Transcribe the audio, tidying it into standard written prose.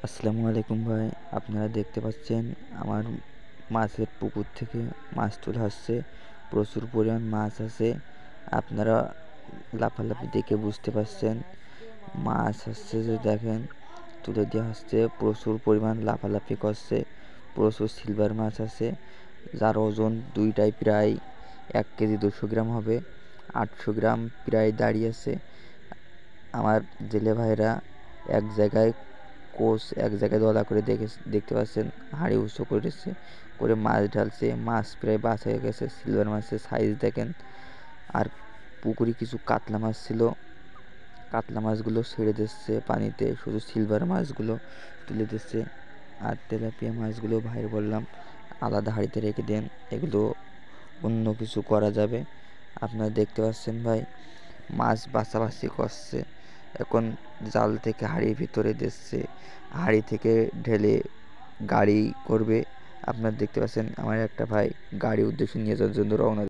আসসালামু আলাইকুম ভাই, আপনারা দেখতে পাচ্ছেন আমার মাছের পুকুর থেকে মাছ তোলা হচ্ছে। প্রচুর পরিমাণ মাছ আছে। আপনারা লাফালাফি দেখে বুঝতে পারছেন মাছ হচ্ছে যে দেখেন তুলে দেওয়া হচ্ছে। প্রচুর পরিমাণ লাফালাফি করছে। প্রচুর সিলভার মাছ আছে, যার ওজন দুইটাই প্রায় 1 কেজি 200 গ্রাম হবে। 800 গ্রাম প্রায় দাঁড়িয়ে আছে। আমার জেলে ভাইরা এক জায়গায় কোচ এক জায়গায় দলা করে দেখতে পাচ্ছেন হাঁড়ি উঁচু করেছে, করে মাছ ঢালছে। মাছ প্রায় বাছা হয়ে গেছে। সিলভার মাছের সাইজ দেখেন। আর পুকুরে কিছু কাতলা মাছ ছিল, কাতলা মাছগুলো ছেড়ে দিচ্ছে পানিতে, শুধু সিলভার মাছগুলো তুলে দিচ্ছে। আর তেলাপিয়া মাছগুলো ভাইয়ের বললাম আলাদা হাঁড়িতে রেখে দেন, এগুলো অন্য কিছু করা যাবে। আপনারা দেখতে পাচ্ছেন ভাই মাছ বাছাবাছি করছে। এখন জাল থেকে হাঁড়ির ভিতরে দিচ্ছে, হাঁড়ি থেকে ঢেলে গাড়ি করবে। আপনারা দেখতে পাচ্ছেন আমার একটা ভাই গাড়ি উদ্দেশ্যে নিয়ে যাওয়ার জন্য রওনা